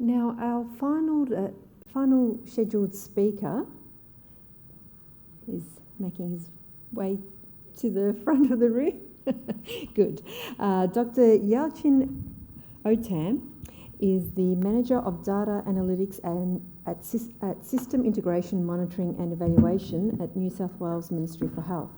Now, our final scheduled speaker is making his way to the front of the room. Good. Dr. Yalchin Oytam is the Manager of Data Analytics and at System Integration Monitoring and Evaluation at New South Wales Ministry for Health.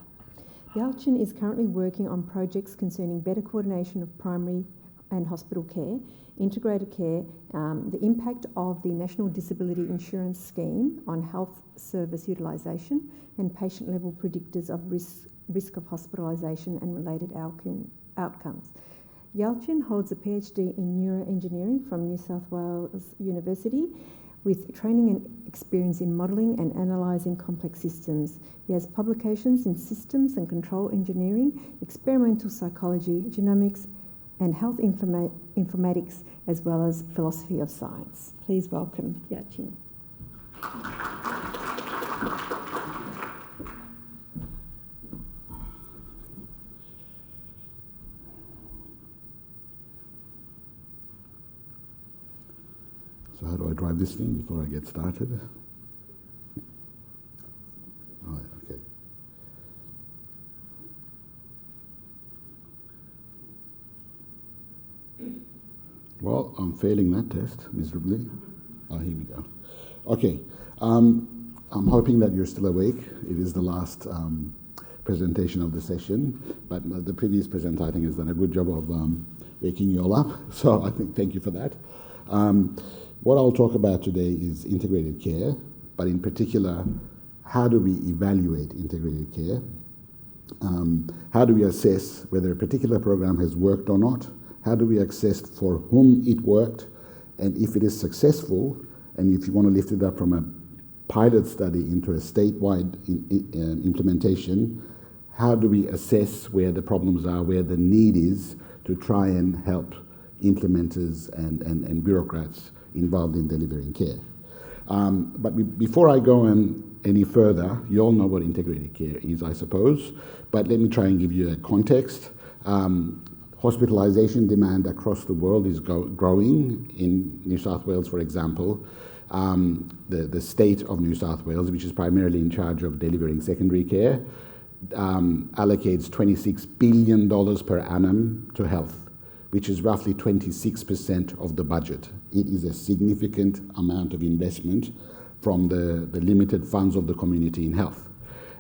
Yalchin is currently working on projects concerning better coordination of primary and hospital care, integrated care, the impact of the National Disability Insurance Scheme on health service utilisation, and patient-level predictors of risk of hospitalisation and related outcomes. Yalchin holds a PhD in neuroengineering from New South Wales University with training and experience in modelling and analysing complex systems. He has publications in systems and control engineering, experimental psychology, genomics, and health informatics, as well as philosophy of science. Please welcome Yalchin. So how do I drive this thing before I get started? All right, okay. Well, I'm failing that test miserably. Oh, here we go. Okay, I'm hoping that you're still awake. It is the last presentation of the session, but the previous presenter, I think, has done a good job of waking you all up. So I think thank you for that. What I'll talk about today is integrated care, but in particular, how do we evaluate integrated care? How do we assess whether a particular program has worked or not? How do we assess for whom it worked? And if it is successful, and if you want to lift it up from a pilot study into a statewide implementation, how do we assess where the problems are, where the need is to try and help implementers and bureaucrats involved in delivering care? But before I go any further, you all know what integrated care is, I suppose, but let me try and give you a context. Hospitalization demand across the world is growing. In New South Wales, for example, the state of New South Wales, which is primarily in charge of delivering secondary care, allocates $26 billion per annum to health, which is roughly 26% of the budget. It is a significant amount of investment from the limited funds of the community in health.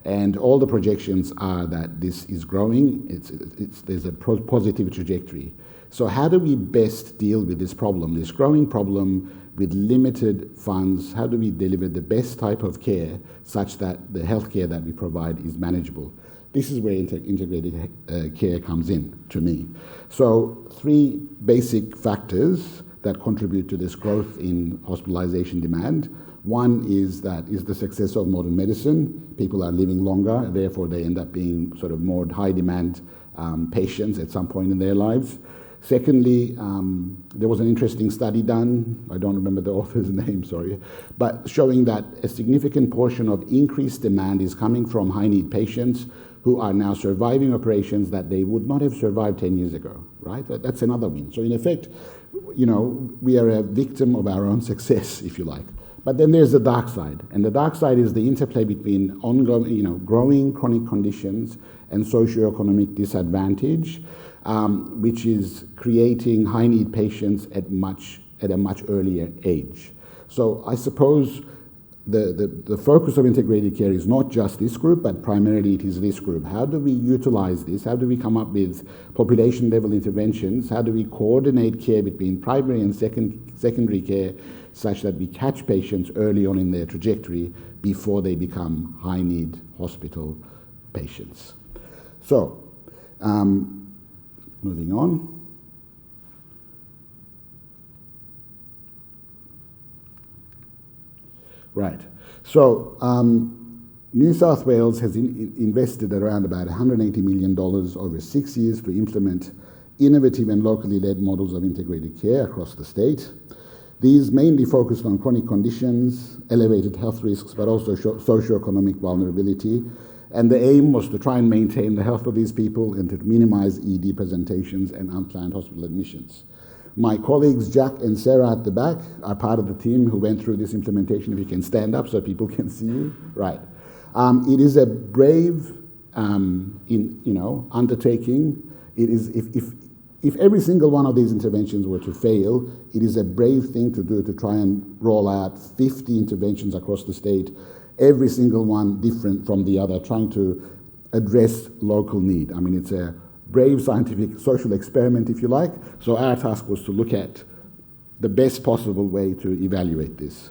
And all the projections are that this is growing. There's a positive trajectory. So how do we best deal with this problem, this growing problem with limited funds? How do we deliver the best type of care such that the healthcare that we provide is manageable? This is where integrated care comes in, to me. So 3 basic factors that contribute to this growth in hospitalization demand. One is the success of modern medicine. People are living longer, therefore they end up being sort of more high demand patients at some point in their lives. Secondly, there was an interesting study done, I don't remember the author's name, sorry, but showing that a significant portion of increased demand is coming from high need patients who are now surviving operations that they would not have survived 10 years ago, right? That's another win. So in effect, we are a victim of our own success, if you like. But then there's the dark side, and the dark side is the interplay between ongoing, growing chronic conditions and socioeconomic disadvantage, which is creating high-need patients at a much earlier age. So I suppose the focus of integrated care is not just this group, but primarily it is this group. How do we utilize this? How do we come up with population-level interventions? How do we coordinate care between primary and secondary care such that we catch patients early on in their trajectory before they become high-need hospital patients? So, moving on. Right. So, New South Wales has invested around about $180 million over 6 years to implement innovative and locally led models of integrated care across the state. These mainly focused on chronic conditions, elevated health risks, but also socioeconomic vulnerability. And the aim was to try and maintain the health of these people and to minimize ED presentations and unplanned hospital admissions. My colleagues Jack and Sarah at the back are part of the team who went through this implementation. If you can stand up so people can see you. Right. It is a brave undertaking. It is, if every single one of these interventions were to fail, it is a brave thing to do, to try and roll out 50 interventions across the state, every single one different from the other, trying to address local need. I mean, it's a brave scientific social experiment, if you like. So our task was to look at the best possible way to evaluate this.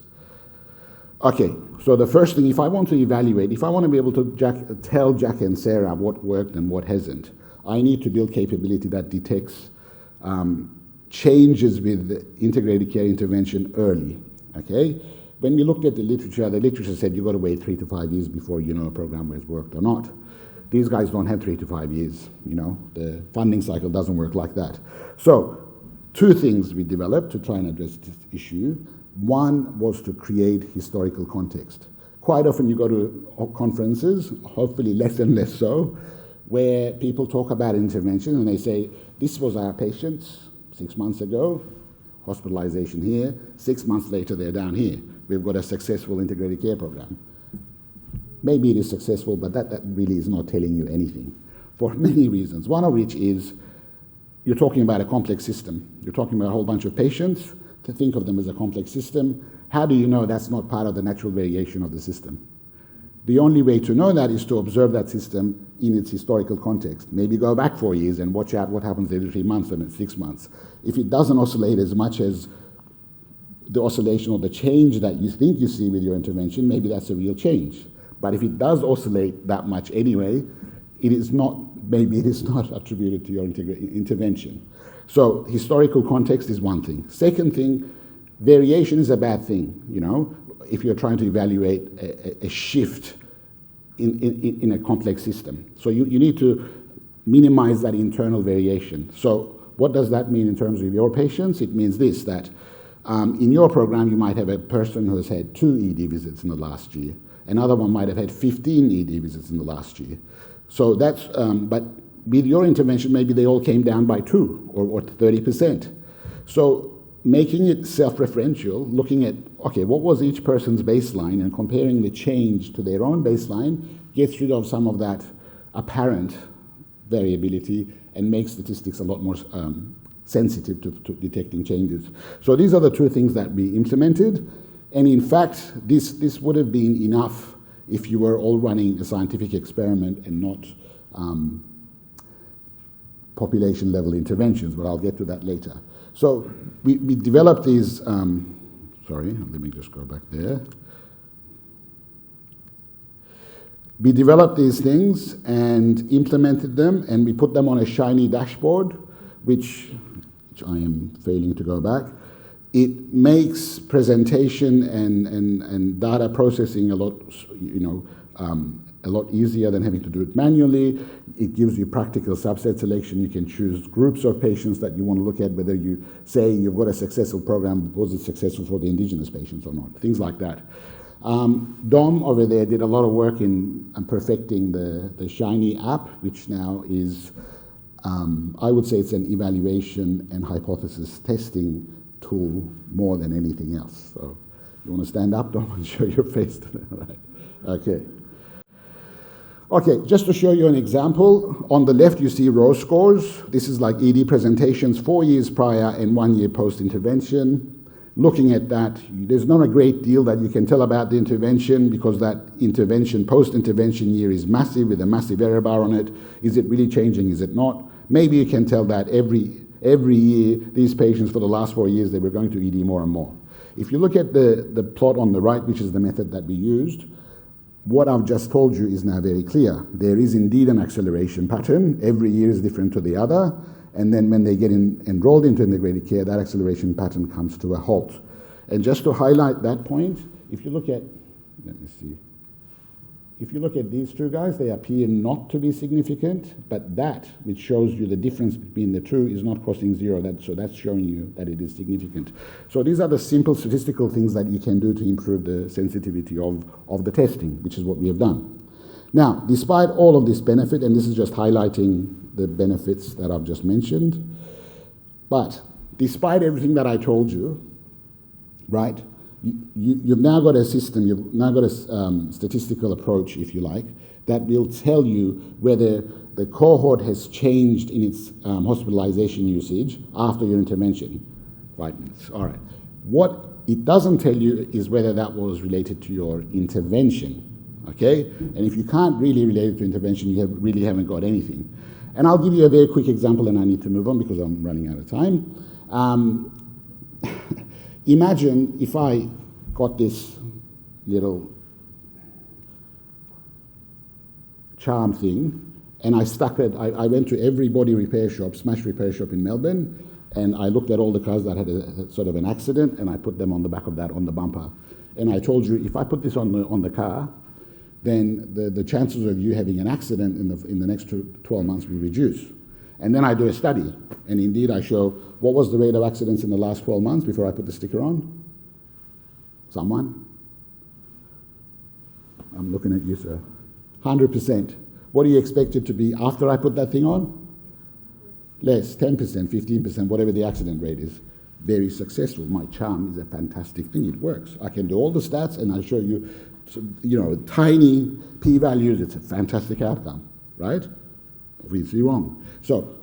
Okay, so the first thing, if I want to evaluate, if I want to be able to tell Jack and Sarah what worked and what hasn't, I need to build capability that detects changes with integrated care intervention early, okay? When we looked at the literature said you've got to wait 3 to 5 years before you know a program has worked or not. These guys don't have 3 to 5 years, the funding cycle doesn't work like that. So, 2 things we developed to try and address this issue. One was to create historical context. Quite often you go to conferences, hopefully less and less so, where people talk about intervention and they say, this was our patients 6 months ago, hospitalization here, 6 months later they're down here. We've got a successful integrated care program. Maybe it is successful, but that really is not telling you anything for many reasons. One of which is you're talking about a complex system. You're talking about a whole bunch of patients. To think of them as a complex system, how do you know that's not part of the natural variation of the system? The only way to know that is to observe that system in its historical context. Maybe go back 4 years and watch out what happens every 3 months and 6 months. If it doesn't oscillate as much as the oscillation or the change that you think you see with your intervention, maybe that's a real change. But if it does oscillate that much anyway, maybe it is not attributed to your intervention. So historical context is one thing. Second thing, variation is a bad thing, if you're trying to evaluate a shift in a complex system. So you need to minimize that internal variation. So what does that mean in terms of your patients? It means this, that in your program you might have a person who has had 2 ED visits in the last year. Another one might have had 15 ED visits in the last year. So that's, but with your intervention, maybe they all came down by 2 or 30%. So making it self-referential, looking at, okay, what was each person's baseline and comparing the change to their own baseline gets rid of some of that apparent variability and makes statistics a lot more sensitive to detecting changes. So these are the 2 things that we implemented. And in fact, this would have been enough if you were all running a scientific experiment and not population level interventions, but I'll get to that later. So we developed these, sorry, let me just go back there. We developed these things and implemented them, and we put them on a shiny dashboard, which I am failing to go back. It makes presentation and data processing a lot easier than having to do it manually. It gives you practical subset selection. You can choose groups of patients that you want to look at, whether you say you've got a successful program, was it successful for the Indigenous patients or not, things like that. Dom over there did a lot of work in perfecting the Shiny app, which now is, I would say it's an evaluation and hypothesis testing tool more than anything else. So you want to stand up, Dom, and show your face to them, right? Okay. Okay, just to show you an example, on the left you see row scores. This is like ED presentations 4 years prior and 1 year post-intervention. Looking at that, there's not a great deal that you can tell about the intervention because that intervention, post-intervention year is massive with a massive error bar on it. Is it really changing? Is it not? Maybe you can tell that every year, these patients for the last 4 years, they were going to ED more and more. If you look at the plot on the right, which is the method that we used, what I've just told you is now very clear. There is indeed an acceleration pattern. Every year is different to the other. And then when they get enrolled into integrated care, that acceleration pattern comes to a halt. And just to highlight that point, if you look at, let me see. If you look at these 2 guys, they appear not to be significant, but that, which shows you the difference between the 2, is not crossing 0. So that's showing you that it is significant. So these are the simple statistical things that you can do to improve the sensitivity of the testing, which is what we have done. Now, despite all of this benefit, and this is just highlighting the benefits that I've just mentioned, but despite everything that I told you, right, you've now got a system, you've now got a statistical approach, if you like, that will tell you whether the cohort has changed in its hospitalization usage after your intervention. Right, all right. What it doesn't tell you is whether that was related to your intervention, okay? And if you can't really relate it to intervention, you really haven't got anything. And I'll give you a very quick example, and I need to move on because I'm running out of time. Imagine if I got this little charm thing, and I stuck it, I went to every body repair shop, smash repair shop in Melbourne, and I looked at all the cars that had a sort of an accident, and I put them on the back of that, on the bumper. And I told you, if I put this on the car, then the chances of you having an accident in the next 12 months will reduce. And then I do a study, and indeed I show what was the rate of accidents in the last 12 months before I put the sticker on. Someone? I'm looking at you, sir. 100%. What do you expect it to be after I put that thing on? Less, 10%, 15%, whatever the accident rate is. Very successful. My charm is a fantastic thing. It works. I can do all the stats, and I show you, tiny p-values. It's a fantastic outcome, right? Obviously wrong. So,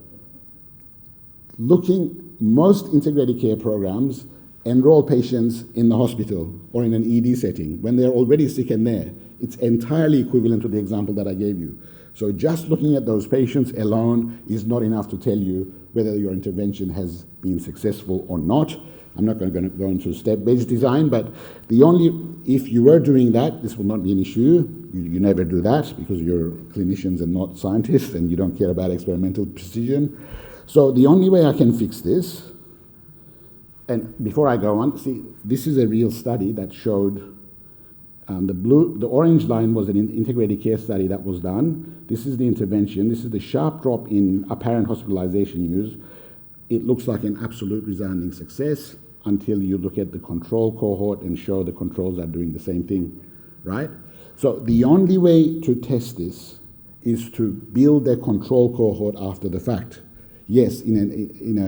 most integrated care programs enroll patients in the hospital or in an ED setting when they're already sick and there. It's entirely equivalent to the example that I gave you. So just looking at those patients alone is not enough to tell you whether your intervention has been successful or not. I'm not going to go into step-based design, but if you were doing that, this will not be an issue. You never do that because you're clinicians and not scientists, and you don't care about experimental precision. So the only way I can fix this, and before I go on, see, this is a real study that showed the orange line was an integrated care study that was done. This is the intervention. This is the sharp drop in apparent hospitalization use. It looks like an absolute resounding success until you look at the control cohort and show the controls are doing the same thing, right? So the only way to test this is to build a control cohort after the fact. Yes, in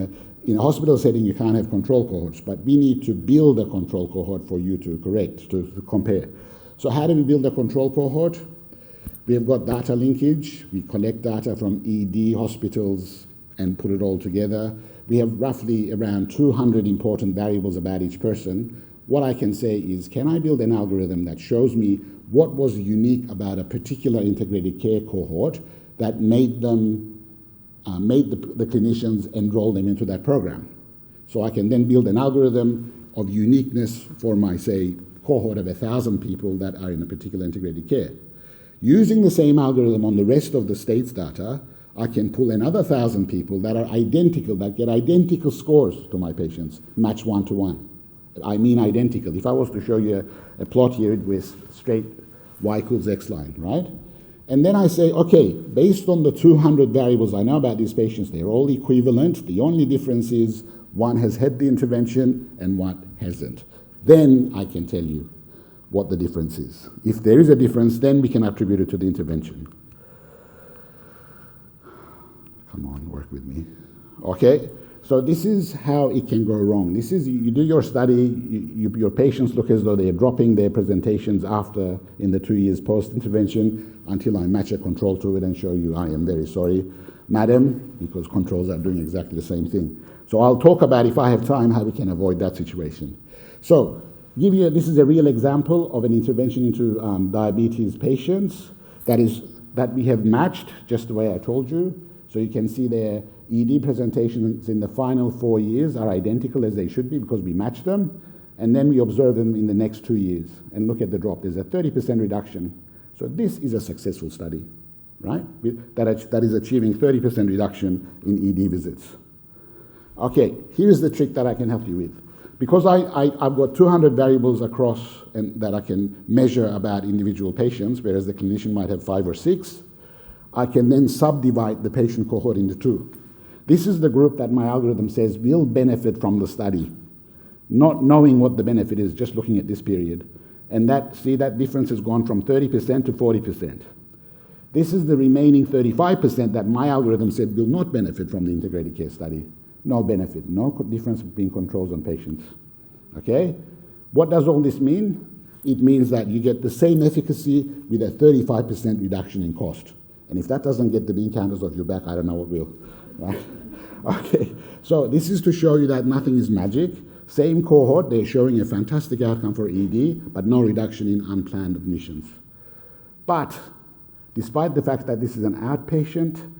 a hospital setting, you can't have control cohorts, but we need to build a control cohort for you to compare. So how do we build a control cohort? We have got data linkage. We collect data from ED hospitals and put it all together. We have roughly around 200 important variables about each person. What I can say is, can I build an algorithm that shows me what was unique about a particular integrated care cohort that made the clinicians enroll them into that program? So I can then build an algorithm of uniqueness for my, say, cohort of 1,000 people that are in a particular integrated care. Using the same algorithm on the rest of the state's data, I can pull another 1,000 people that are identical, that get identical scores to my patients, match 1-to-1. I mean identical. If I was to show you a plot here with straight y equals x line, right? And then I say, okay, based on the 200 variables I know about these patients, they're all equivalent. The only difference is one has had the intervention and one hasn't. Then I can tell you what the difference is. If there is a difference, then we can attribute it to the intervention. Come on, work with me. Okay, so this is how it can go wrong. This is, you do your study, your patients look as though they're dropping their presentations after, in the 2 years post-intervention, until I match a control to it and show you, I am very sorry, madam, because controls are doing exactly the same thing. So I'll talk about, if I have time, how we can avoid that situation. So, this is a real example of an intervention into diabetes patients that we have matched just the way I told you. So you can see their ED presentations in the final 4 years are identical as they should be because we matched them. And then we observe them in the next 2 years. And look at the drop. There's a 30% reduction. So this is a successful study, right? That is achieving 30% reduction in ED visits. Okay, here's the trick that I can help you with. Because I've got 200 variables across and that I can measure about individual patients, whereas the clinician might have 5 or 6, I can then subdivide the patient cohort into 2. This is the group that my algorithm says will benefit from the study, not knowing what the benefit is, just looking at this period. And that difference has gone from 30% to 40%. This is the remaining 35% that my algorithm said will not benefit from the integrated care study. no benefit, no difference between controls and patients. Okay? What does all this mean? It means that you get the same efficacy with a 35% reduction in cost. And if that doesn't get the bean counters off your back, I don't know what will. Right? Okay, so this is to show you that nothing is magic. Same cohort, they're showing a fantastic outcome for ED, but no reduction in unplanned admissions. But despite the fact that this is an outpatient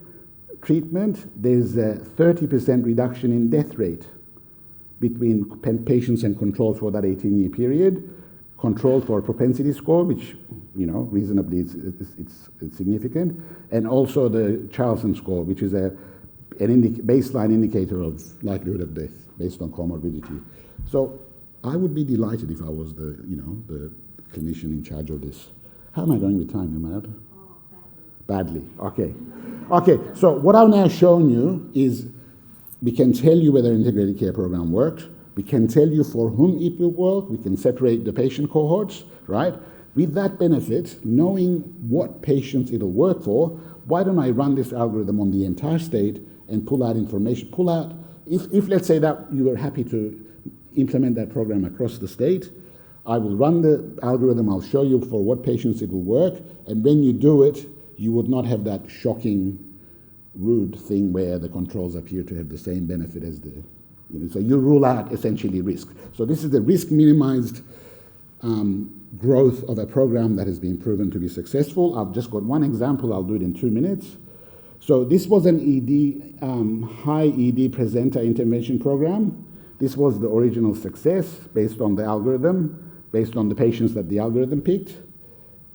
treatment, there's a 30% reduction in death rate between patients and controls for that 18-year period. Control for propensity score, which, you know, reasonably it's significant, and also the Charlson score, which is a baseline indicator of likelihood of death based on comorbidity. So I would be delighted if I was the clinician in charge of this. How am I going with time, am I out? Badly. Okay. Okay, so what I've now shown you is we can tell you whether integrated care program worked. We can tell you for whom it will work. We can separate the patient cohorts, right? With that benefit, knowing what patients it'll work for, why don't I run this algorithm on the entire state and pull out information, if let's say that you were happy to implement that program across the state, I will run the algorithm, I'll show you for what patients it will work, and when you do it, you would not have that shocking, rude thing where the controls appear to have the same benefit as the, so you rule out essentially risk. So this is the risk minimized growth of a program that has been proven to be successful. I've just got one example, I'll do it in 2 minutes. So this was an ED, high ED presenter intervention program. This was the original success based on the algorithm, based on the patients that the algorithm picked.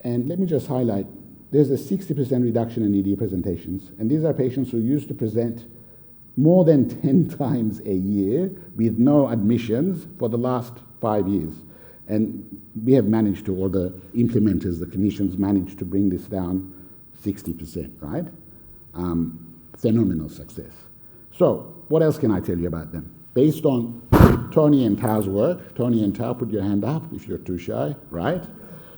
And let me just highlight, there's a 60% reduction in ED presentations. And these are patients who used to present more than 10 times a year with no admissions for the last 5 years. And we have managed to, or the implementers, the clinicians managed to bring this down 60%, right? Phenomenal success. So what else can I tell you about them? Based on Tony and Tao's work, Tony and Tao, put your hand up if you're too shy, right?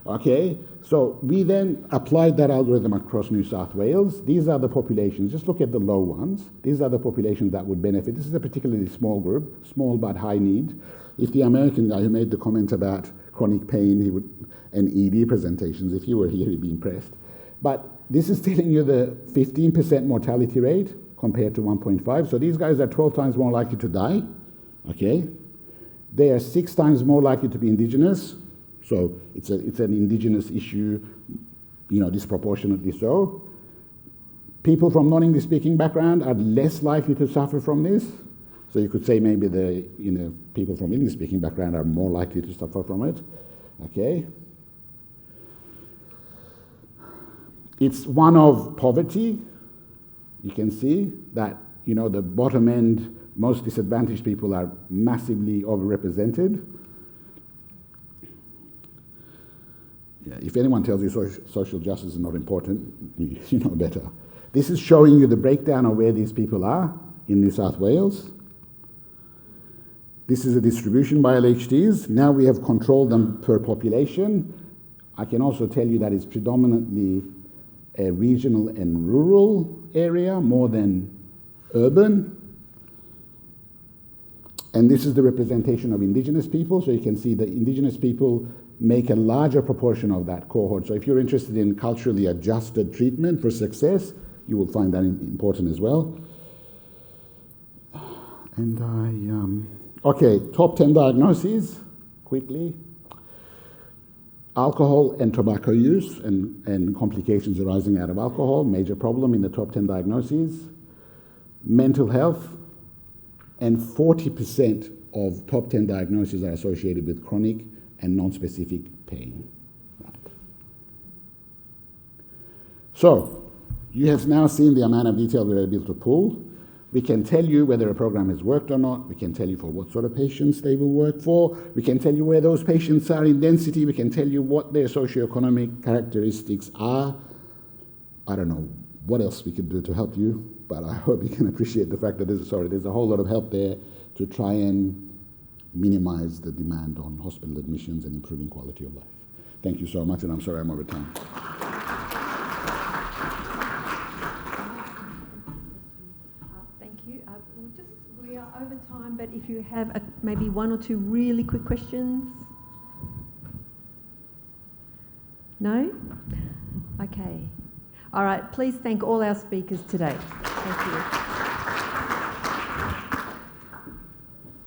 Okay, so we then applied that algorithm across New South Wales. These are the populations, just look at the low ones. These are the populations that would benefit. This is a particularly small group, small but high need. If the American guy who made the comment about chronic pain and ED presentations, if you were here, he'd be impressed. But this is telling you the 15% mortality rate compared to 1.5. So these guys are 12 times more likely to die, okay? They are 6 times more likely to be Indigenous. So it's an Indigenous issue, disproportionately so. People from non-English speaking background are less likely to suffer from this. So you could say maybe the people from English speaking background are more likely to suffer from it. Okay. It's one of poverty. You can see that the bottom end, most disadvantaged people are massively overrepresented. Yeah, if anyone tells you social justice is not important, you know better. This is showing you the breakdown of where these people are in New South Wales. This is a distribution by LHDs. Now we have controlled them per population. I can also tell you that it's predominantly a regional and rural area more than urban. And this is the representation of Indigenous people. So you can see the Indigenous people make a larger proportion of that cohort. So if you're interested in culturally adjusted treatment for success, you will find that important as well. And okay, top 10 diagnoses, quickly. Alcohol and tobacco use and complications arising out of alcohol, major problem in the top 10 diagnoses. Mental health, and 40% of top 10 diagnoses are associated with chronic and non-specific pain. Right. So, you have now seen the amount of detail we're able to pull. We can tell you whether a program has worked or not. We can tell you for what sort of patients they will work for. We can tell you where those patients are in density. We can tell you what their socioeconomic characteristics are. I don't know what else we could do to help you, but I hope you can appreciate the fact that there's a whole lot of help there to try and minimize the demand on hospital admissions and improving quality of life. Thank you so much, and I'm sorry I'm over time. Thank you. We are but if you have maybe one or two really quick questions. No? Okay. All right, please thank all our speakers today. Thank you.